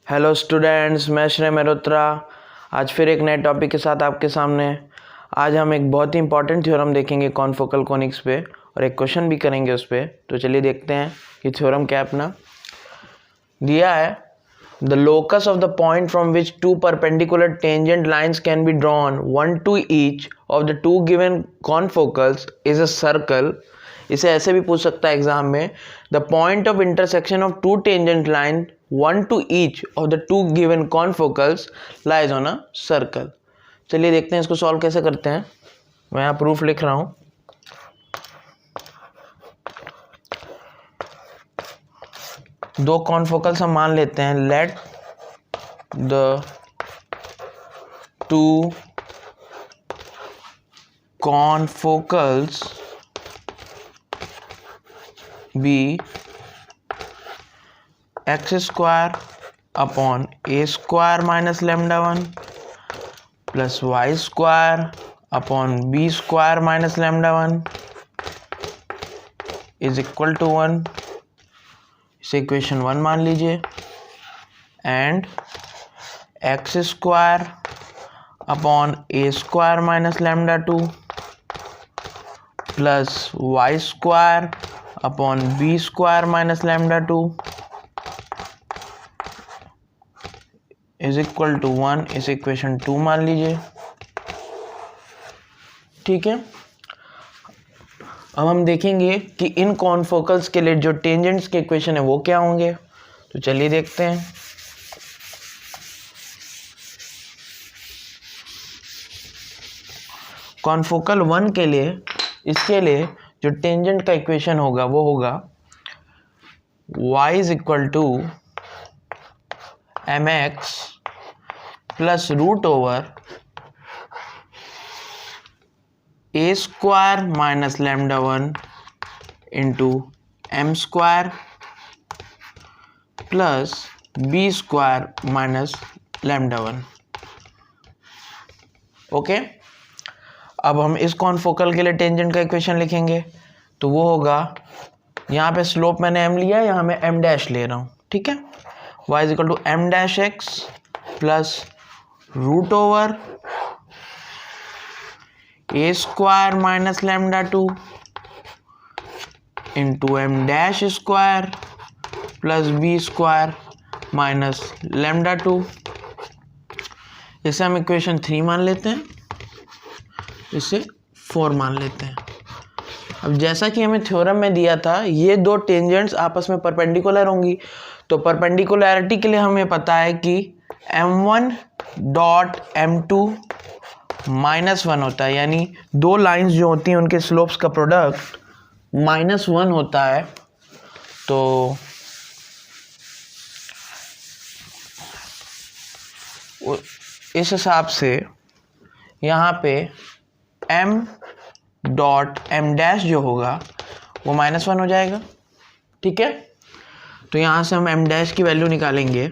Hello students, मैं श्रेय मेहरोत्रा आज फिर एक नए टॉपिक के साथ आपके सामने। आज हम एक बहुत ही इंपॉर्टेंट थ्योरम देखेंगे कॉन्फोकल कोनिक्स पे और एक क्वेश्चन भी करेंगे उस पर। तो चलिए देखते हैं कि थ्योरम क्या अपना दिया है। The locus of the point from which two perpendicular tangent lines can be drawn one to each of the two given confocals is a circle. इसे ऐसे भी पूछ सकता है एग्जाम में, the point of intersection of two tangent line one to each of the two given confocals lies on a circle। चलिए देखते हैं इसको सॉल्व कैसे करते हैं। मैं यहाँ प्रूफ लिख रहा हूँ। दो कॉन्फोकल्स हम मान लेते हैं। Let the two confocals be x square upon a square minus lambda 1 plus y square upon b square minus lambda 1 is equal to 1। इसे इक्वेशन 1 मान लीजिए। And x square upon a square minus lambda 2 plus y square upon b square minus lambda 2 is equal to 1। इस equation 2 मान लीजिए। ठीक है, अब हम देखेंगे कि इन कॉन्फोकल्स के लिए जो टेंजेंट्स के इक्वेशन है वो क्या होंगे। तो चलिए देखते हैं। कॉन्फोकल 1 के लिए, इसके लिए जो टेंजेंट का इक्वेशन होगा वो होगा y is equal to mx plus root over a square minus lambda 1 into m square plus B square minus lambda 1। Okay, अब हम इस कॉन्फोकल के लिए टेंजेंट का इक्वेशन लिखेंगे। तो वो होगा, यहाँ पे स्लोप मैंने m लिया, यहाँ मैं m डैश ले रहा हूँ। ठीक है, y is equal to m dash x plus root over a square minus lambda 2 into m dash square plus B square minus lambda 2। इसे हम इक्वेशन 3 मान लेते हैं, इसे 4 मान लेते हैं। अब जैसा कि हमें थ्योरम में दिया था, ये दो टेंजेंट्स आपस में परपेंडिकुलर होंगी। तो परपेंडिकुलरिटी के लिए हमें पता है कि m1 डॉट m2 माइनस 1 होता है, यानी दो लाइंस जो होती हैं उनके स्लोप्स का प्रोडक्ट -1 होता है। तो इस हिसाब से यहाँ पे m डॉट m डैश जो होगा वो -1 हो जाएगा। ठीक है, तो यहाँ से हम m डैश की वैल्यू निकालेंगे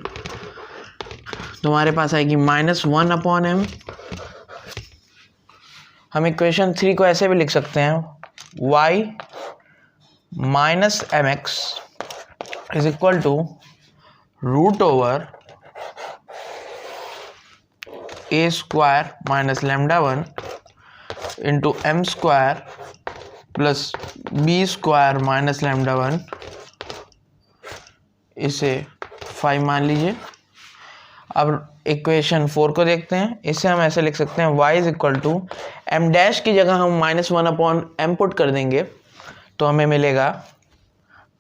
तो हमारे पास आएगी -1 अपॉन m। हम इक्वेशन 3 को ऐसे भी लिख सकते हैं, y minus m x is equal to root over a square minus lambda 1 into m square plus B square minus lambda 1। इसे 5 मान लीजिए। अब इक्वेशन 4 को देखते हैं। इसे हम ऐसे लिख सकते हैं, y is equal to m dash की जगह हम -1 अपॉन m पुट कर देंगे तो हमें मिलेगा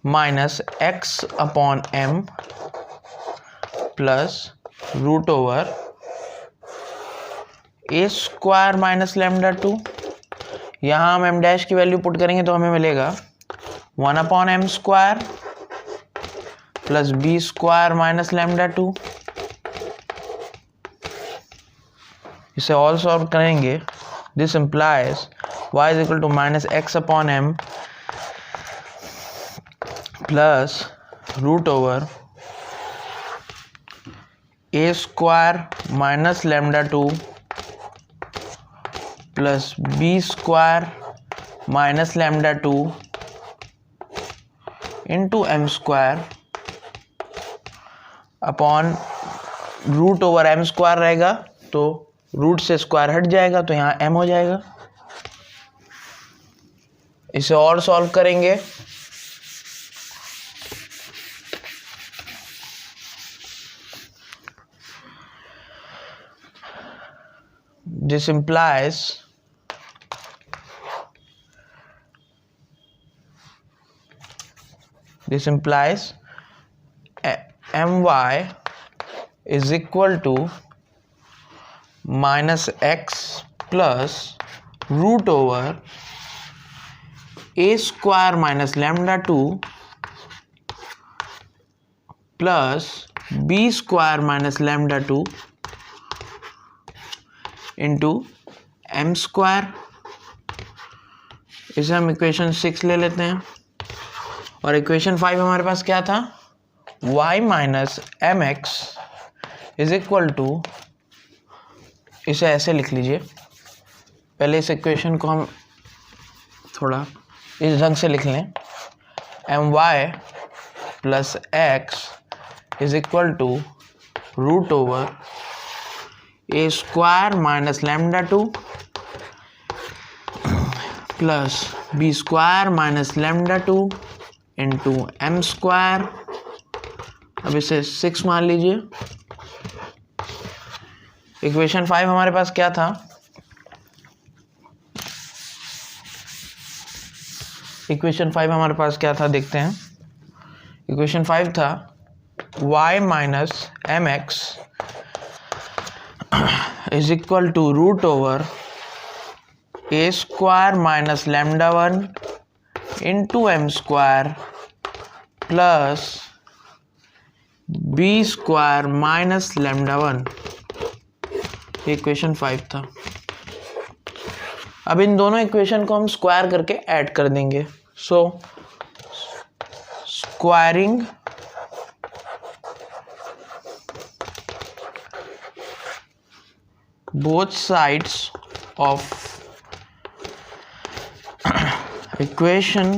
minus x upon m plus root over a square minus lambda 2। यहाँ हम m डैश की वैल्यू पुट करेंगे तो हमें मिलेगा 1 अपॉन m स्क्वायर plus B square minus lambda 2। इसे ऑल सॉल्व करेंगे। This implies y is equal to minus x upon m plus root over a square minus lambda 2 plus B square minus lambda 2 into m square upon root over M square रहेगा, तो root से square हट जाएगा तो यहाँ M हो जाएगा। इसे और सॉल्व करेंगे। This implies my is equal to minus x plus root over a square minus lambda 2 plus b square minus lambda 2 into m square. इसे हम इक्वेशन 6 ले लेते हैं। और इक्वेशन 5 हमारे पास क्या था, y minus m x is equal to, इसे ऐसे लिख लीजिए। पहले इस इक्वेशन को हम थोड़ा इस ढंग से लिख लें, m y plus x is equal to root over a square minus lambda 2 plus B square minus lambda 2 into m square. अब इसे 6 मान लीजिए। इक्वेशन 5 हमारे पास क्या था, देखते हैं। इक्वेशन 5 था y minus m x is equal to root over a square minus lambda 1 into m square plus b square minus lambda 1। Equation 5 था। अब इन दोनों इक्वेशन को हम स्क्वायर करके ऐड कर देंगे। सो squaring both sides of equation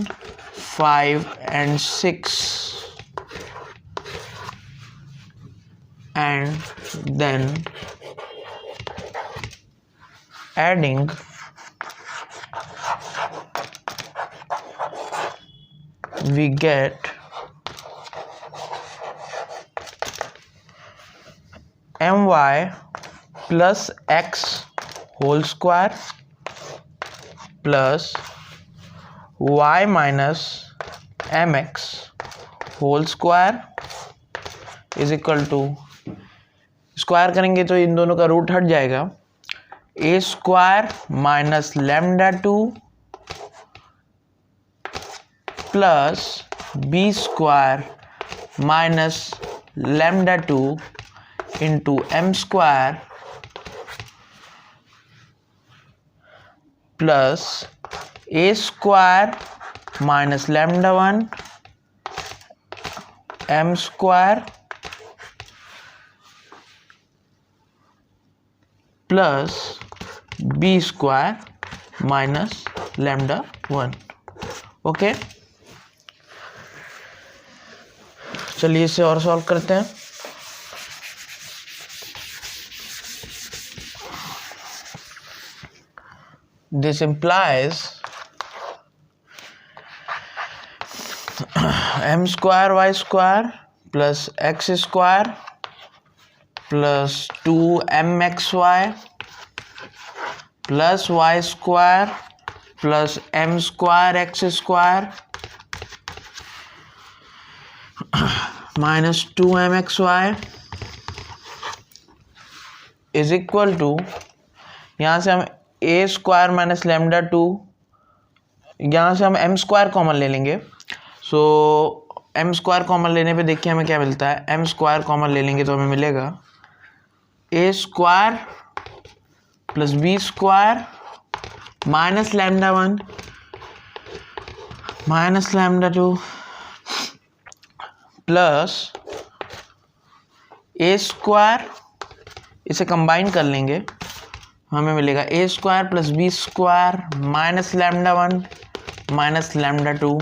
5 and 6 and then adding we get my plus x whole square plus y minus m x whole square is equal to, square करेंगे तो इन दोनों का रूट हट जाएगा, a square minus lambda 2 plus B square minus lambda 2 into m square plus a square minus lambda 1 m square plus B square minus lambda 1। Okay, चलिए इसे और सॉल्व करते हैं। This implies m square y square plus x square plus 2mxy plus y square plus m square x square minus 2mxy is equal to, यहाँ से हम a square minus lambda 2, यहाँ से हम एम स्क्वायर कॉमन ले लेंगे। सो M square common लेने पे देखिए हमें क्या मिलता है, एम स्क्वायर कॉमन ले लेंगे तो हमें मिलेगा a square plus B square minus lambda 1 minus lambda 2 plus a square, इसे कंबाइन कर लेंगे, हमें मिलेगा a square plus B square minus lambda 1 minus lambda 2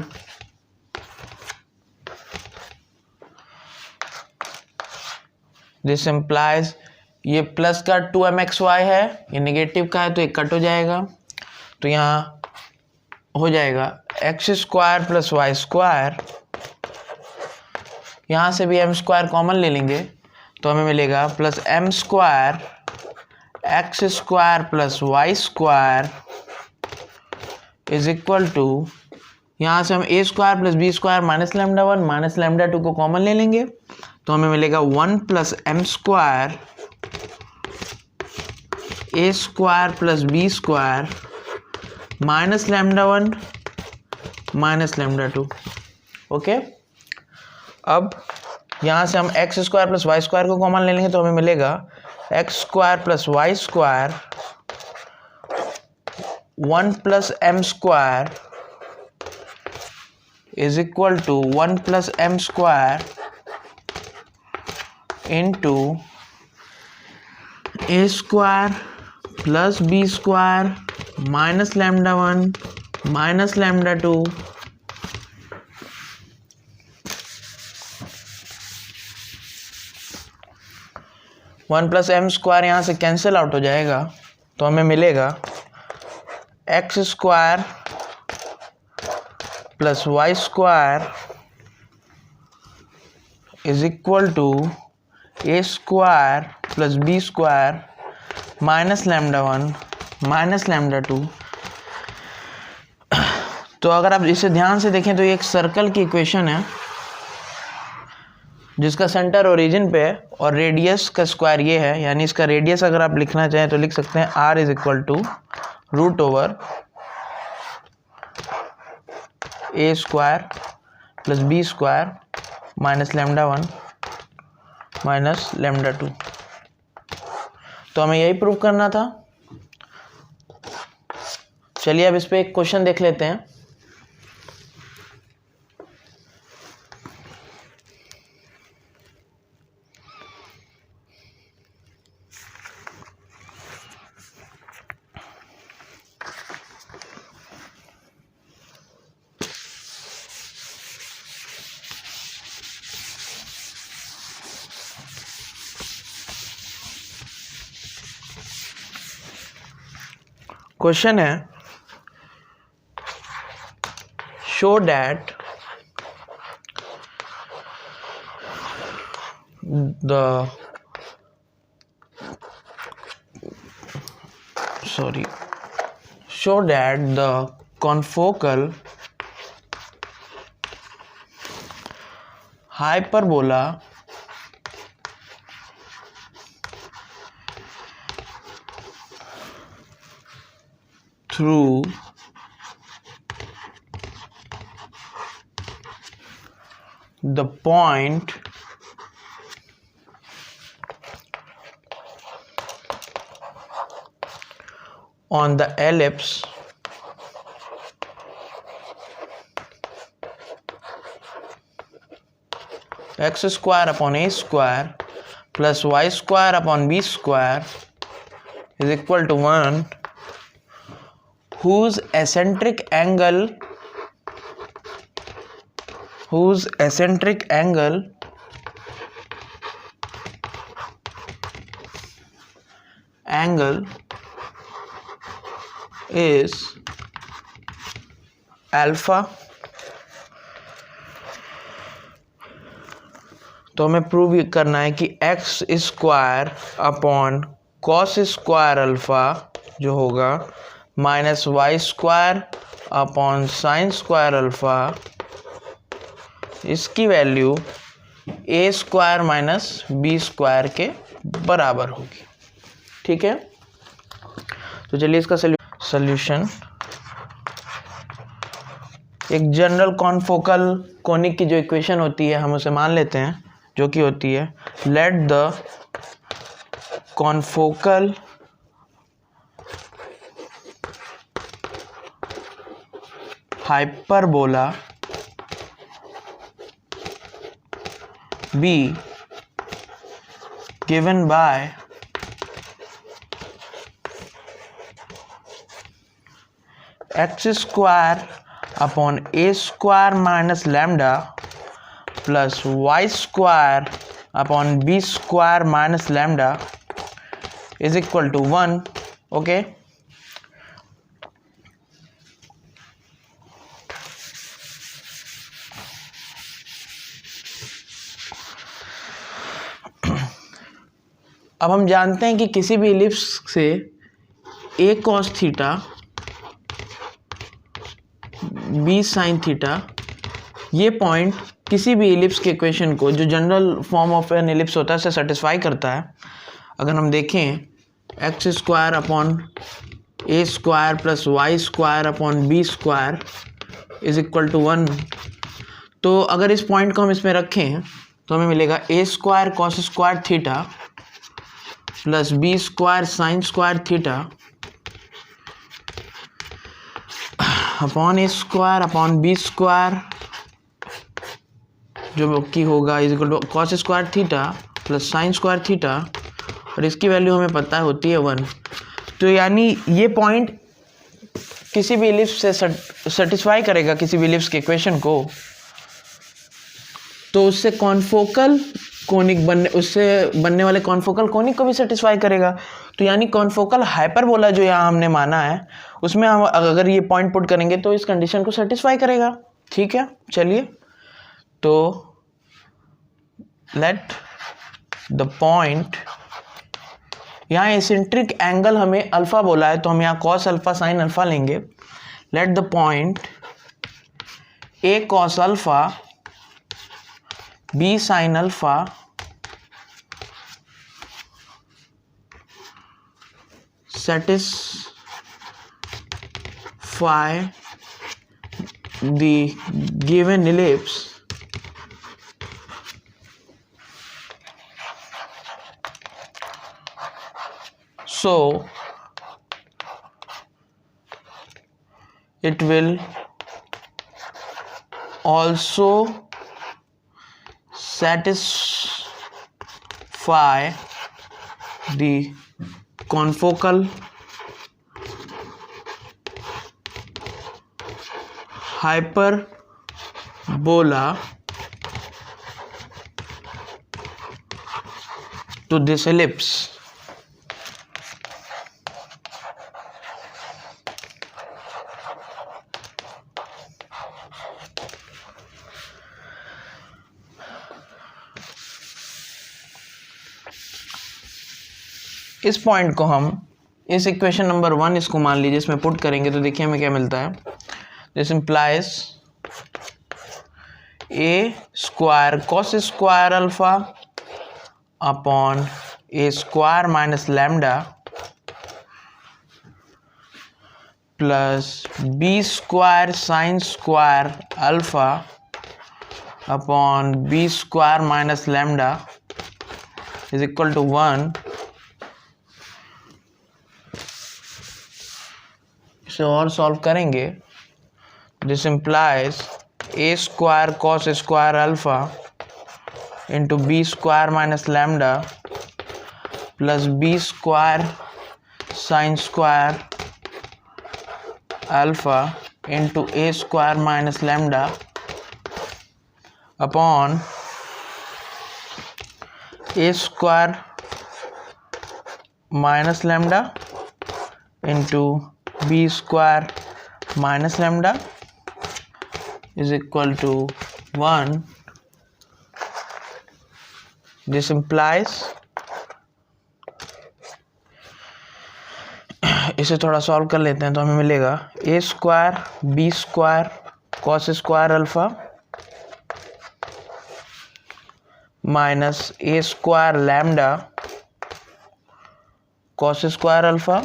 this implies ये प्लस का 2mxy है, ये नेगेटिव का है तो ये कट हो जाएगा, तो यहाँ हो जाएगा x square plus y square, यहाँ से भी एम स्क्वायर कॉमन ले लेंगे तो हमें मिलेगा plus m square x square plus y square is equal to, यहाँ से हम a square plus B square minus lambda 1 minus lambda 2 को कॉमन ले लेंगे तो हमें मिलेगा 1 plus m square a square plus B square minus lambda 1 minus lambda 2। Okay, अब यहाँ से हम x square plus y square को कॉमन ले लेंगे तो हमें मिलेगा x square plus y square 1 plus m square is equal to 1 plus m square into a square plus B square minus lambda 1 minus lambda 2 1 plus m square यहाँ से cancel out हो जाएगा तो हमें मिलेगा x square plus y square is equal to a square plus B square minus lambda 1 minus lambda 2। तो अगर आप इसे ध्यान से देखें तो ये एक सर्कल की इक्वेशन है जिसका सेंटर ओरिजिन पे है और रेडियस का स्क्वायर ये है, यानी इसका रेडियस अगर आप लिखना चाहें तो लिख सकते हैं r is equal to root over a square plus B square minus lambda 1 minus lambda 2। तो हमें यही प्रूव करना था। चलिए अब इस पे एक क्वेश्चन देख लेते हैं। क्वेश्चन है show that the confocal hyperbola through the point on the ellipse x square upon a square plus y square upon b square is equal to 1, whose eccentric angle is alpha। तो हमें prove करना है कि x square upon cos square alpha जो होगा minus y square upon sine square alpha, इसकी value a square minus b square के बराबर होगी। ठीक है, तो चलिए इसका सॉल्यूशन। एक जनरल कॉन्फोकल कोनिक की जो इक्वेशन होती है हम उसे मान लेते हैं, जो कि होती है let the confocal hyperbola be given by x square upon a square minus lambda plus y square upon b square minus lambda is equal to 1. Okay, अब हम जानते हैं कि किसी भी इलिप्स से a cos theta b sin theta ये point किसी भी इलिप्स के इक्वेशन को, जो general form of an ellipse होता है, से सेटिस्फाई करता है. अगर हम देखें x square upon a square plus y square upon b square is equal to 1, तो अगर इस पॉइंट को हम इसमें रखें तो हमें मिलेगा a square cos square theta plus B square sine square theta upon a square upon b square जो कि होगा is equal to cos square theta plus sine square theta, और इसकी वैल्यू हमें पता होती है 1. तो यानी ये पॉइंट किसी भी इलिप्स से सेटिस्फाई करेगा किसी भी इलिप्स के इक्वेशन को, तो उससे कॉन्फोकल कोनिक बनने वाले कॉन्फोकल कोनिक को भी सेटिस्फाई करेगा. तो यानी कॉन्फोकल हाइपरबोला जो यहाँ हमने माना है उसमें हम अगर ये पॉइंट पुट करेंगे तो इस कंडीशन को सेटिस्फाई करेगा. ठीक है, चलिए, तो लेट द पॉइंट, यहाँ एसेंट्रिक एंगल हमें अल्फा बोला है तो हम यहाँ कॉस अल्फा साइन अल्फा लेंगे. Let the point a cos alpha b sine alpha satisfy the given ellipse so it will also satisfy the confocal hyperbola to this ellipse. इस point को हम इस इक्वेशन नंबर 1 इसको मान लीजिए, इसमें put करेंगे तो देखिए हमें क्या मिलता है. This implies a square cos square alpha upon a square minus lambda plus B square sine square alpha upon b square minus lambda is equal to 1. इसे और सॉल्व करेंगे. This implies a square cos square alpha into b square minus lambda plus B square sine square alpha into a square minus lambda upon a square minus lambda into b square minus lambda is equal to 1. This implies, इसे थोड़ा solve कर लेते हैं तो हमें मिलेगा a square b square cos square alpha minus a square lambda cos square alpha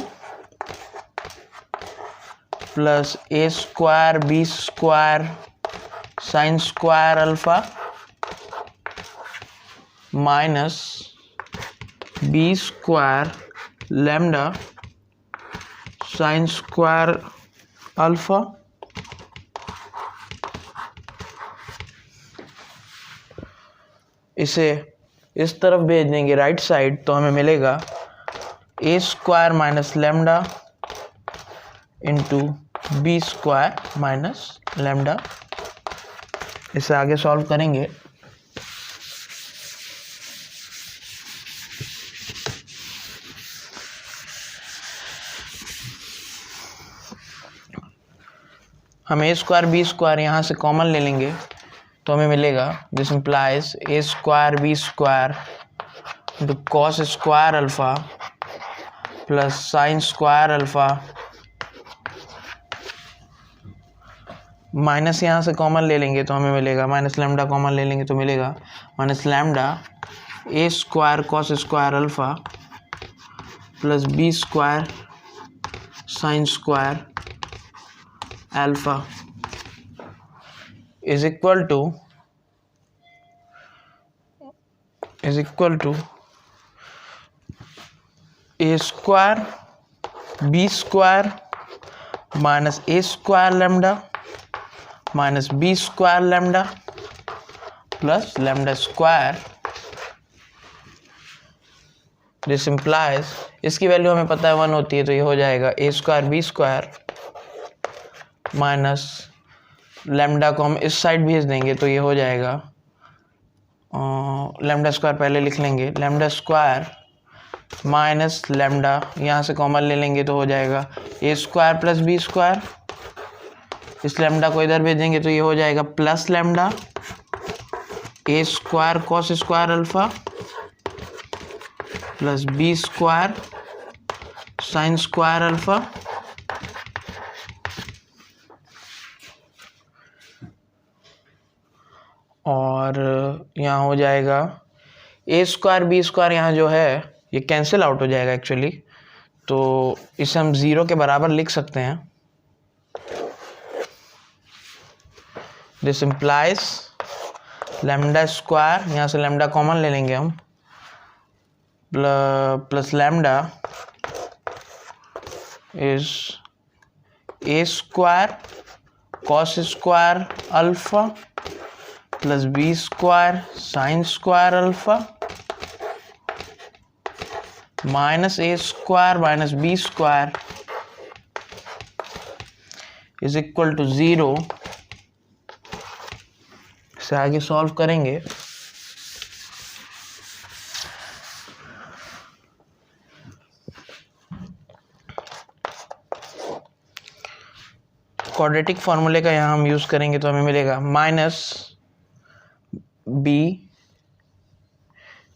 plus a square b square sine square alpha minus b square lambda sine square alpha इसे इस तरफ भेज देंगे राइट साइड तो हमें मिलेगा a square minus lambda into b square minus lambda. इसे आगे सॉल्व करेंगे हम ए स्क्वायर बी स्क्वायर यहाँ से कॉमन ले लेंगे तो हमें मिलेगा this implies a square b square into cos square alpha plus sine square alpha minus यहाँ से कॉमन ले लेंगे तो हमें मिलेगा माइनस लैम्डा कॉमन ले लेंगे तो मिलेगा minus lambda a square cos square alpha plus B square sine square alpha is equal to a square b square minus a square lambda minus b square lambda plus lambda square this implies इसकी value हमें पता है 1 होती है तो ये हो जाएगा a square b square minus lambda को हम इस साइड भेज देंगे तो ये हो जाएगा लैम्डा स्क्वायर पहले लिख लेंगे लैम्डा स्क्वायर माइनस लैम्डा यहाँ से कॉमन ले लेंगे तो हो जाएगा a square plus B square इस लैम्डा को इधर भेजेंगे तो ये हो जाएगा plus lambda a square cos square alpha plus B square sine square alpha और यहाँ हो जाएगा ए स्क्वायर बी स्क्वायर यहाँ जो है ये कैंसिल आउट हो जाएगा एक्चुअली, तो इसे हम 0 के बराबर लिख सकते हैं। दिस इम्प्लाइज लैम्डा स्क्वायर, यहाँ से लैम्डा कॉमन ले लेंगे हम, plus lambda is a square cos square alpha plus B square sine square alpha minus a square minus b square is equal to 0। इसे आगे सॉल्व करेंगे। क्वाड्रेटिक फॉर्मूले का यहाँ हम यूज करेंगे तो हमें मिलेगा minus b,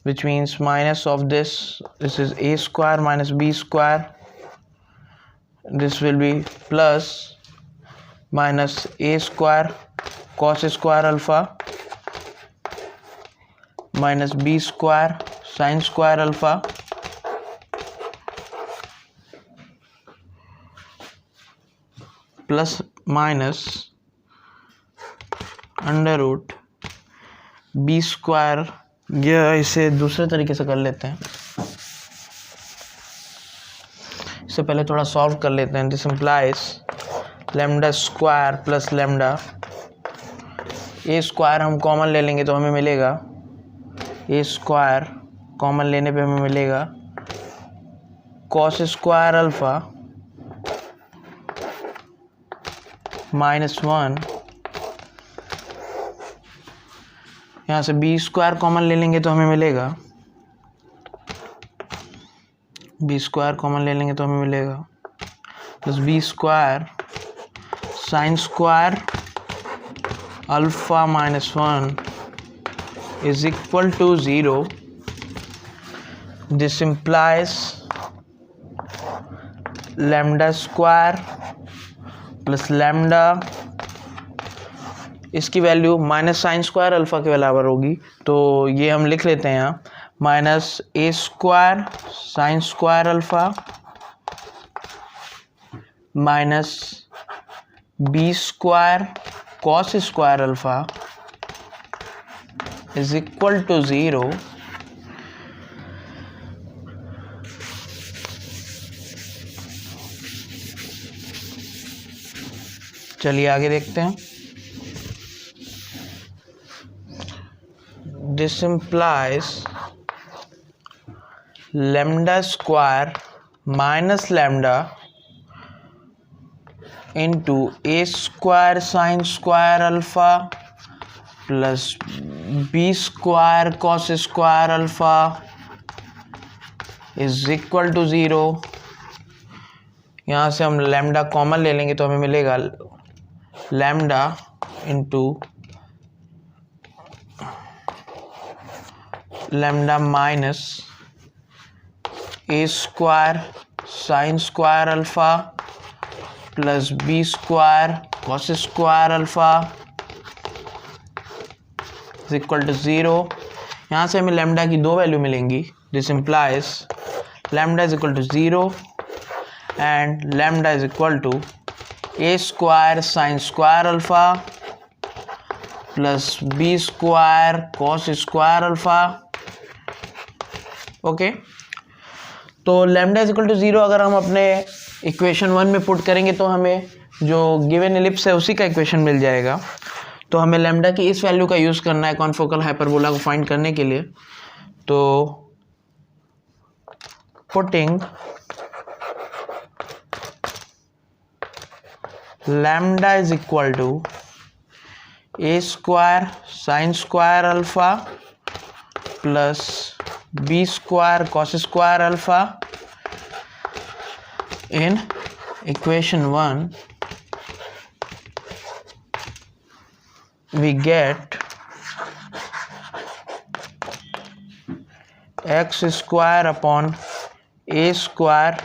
which means minus of this is a square minus b square, this will be plus minus a square cos square alpha minus b square sin square alpha plus minus under root b square. या इसे दूसरे तरीके से कर लेते हैं, इससे पहले थोड़ा सॉल्व कर लेते हैं। This implies lambda square plus lambda, a square हम कॉमन ले लेंगे तो हमें मिलेगा ए स्क्वायर, कॉमन लेने पे हमें मिलेगा कॉस स्क्वायर अल्फा -1, यहाँ से बी स्क्वायर कॉमन ले लेंगे तो हमें मिलेगा बी स्क्वायर कॉमन ले लेंगे तो हमें मिलेगा plus B square sine square alpha -1 is equal to 0। This implies lambda square plus lambda, इसकी value minus sine square alpha के बराबर होगी तो ये हम लिख लेते हैं यहाँ minus a square sine square alpha minus b square cos square alpha is equal to 0। चलिए आगे देखते हैं। This implies lambda square minus lambda into a square sin square alpha plus b square cos square alpha is equal to 0। यहाँ से हम lambda common ले लेंगे तो हमें मिलेगा lambda into lambda minus a square sine square alpha plus B square cos square alpha is equal to 0। यहाँ से हमें लैम्डा की दो वैल्यू मिलेंगी। This implies lambda is equal to 0 and lambda is equal to a square sine square alpha plus B square cos square alpha. Okay, तो lambda is equal to 0 अगर हम अपने इक्वेशन 1 में पुट करेंगे तो हमें जो गिवन एलिप्स है उसी का इक्वेशन मिल जाएगा। तो हमें लैम्डा की इस वैल्यू का यूज़ करना है कॉन्फोकल हाइपरबोला को फाइंड करने के लिए। तो putting lambda is equal to a square sine square alpha plus B square cos square alpha in equation 1 we get x square upon a square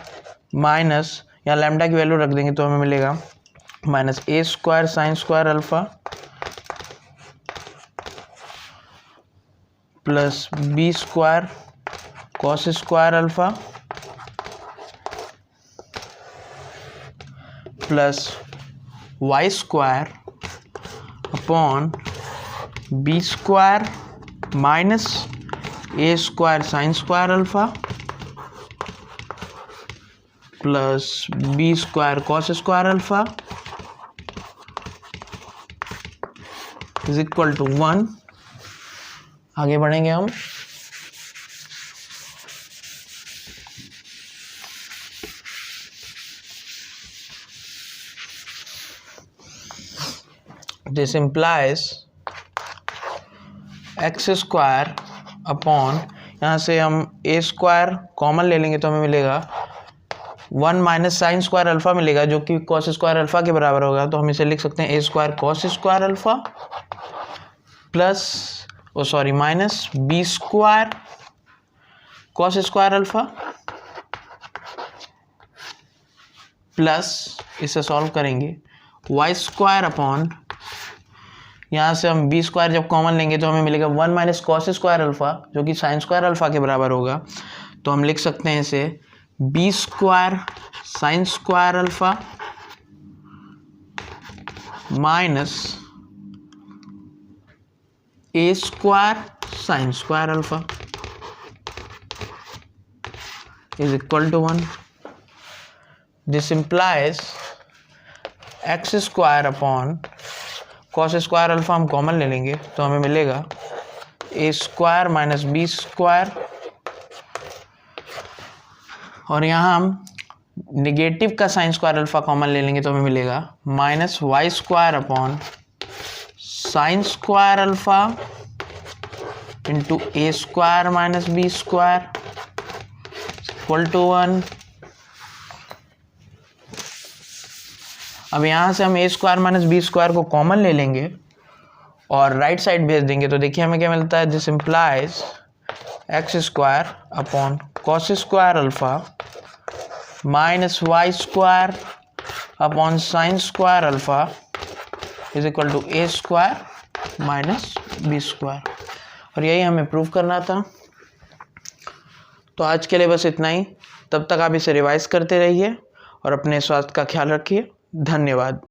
minus, यहाँ lambda की value रख देंगे तो हमें मिलेगा minus a square sine square alpha plus B square cos square alpha plus y square upon b square minus a square sine square alpha plus B square cos square alpha is equal to 1। आगे बढ़ेंगे हम। This implies x square upon, यहाँ से हम a square common ले लेंगे तो हमें मिलेगा 1 माइनस साइन स्क्वायर अल्फा मिलेगा जो कि कॉस स्क्वायर अल्फा के बराबर होगा। तो हम इसे लिख सकते हैं a square cos square alpha plus minus b square cos square alpha plus इसे सॉल्व करेंगे वाई स्क्वायर अपॉन, यहाँ से हम बी स्क्वायर जब कॉमन लेंगे तो हमें मिलेगा 1 माइनस कॉस स्क्वायर अल्फा जो कि साइन स्क्वायर अल्फा के बराबर होगा। तो हम लिख सकते हैं इसे b square sine square alpha minus a square sine square alpha is equal to 1। This implies x square upon cos square alpha हम कॉमन ले लेंगे तो हमें मिलेगा a square minus b square, और यहाँ हम निगेटिव का साइन स्क्वायर अल्फा कॉमन ले लेंगे तो हमें मिलेगा minus y square upon sine square alpha into a square minus b square equal to 1। अब यहाँ से हम a square minus b square को कॉमन ले लेंगे और राइट साइड भेज देंगे तो देखिए हमें क्या मिलता है। This implies x square upon cos square alpha minus y square upon sine square alpha is equal to a square minus b square, और यही हमें प्रूव करना था। तो आज के लिए बस इतना ही। तब तक आप इसे रिवाइज करते रहिए और अपने स्वास्थ्य का ख्याल रखिए। धन्यवाद।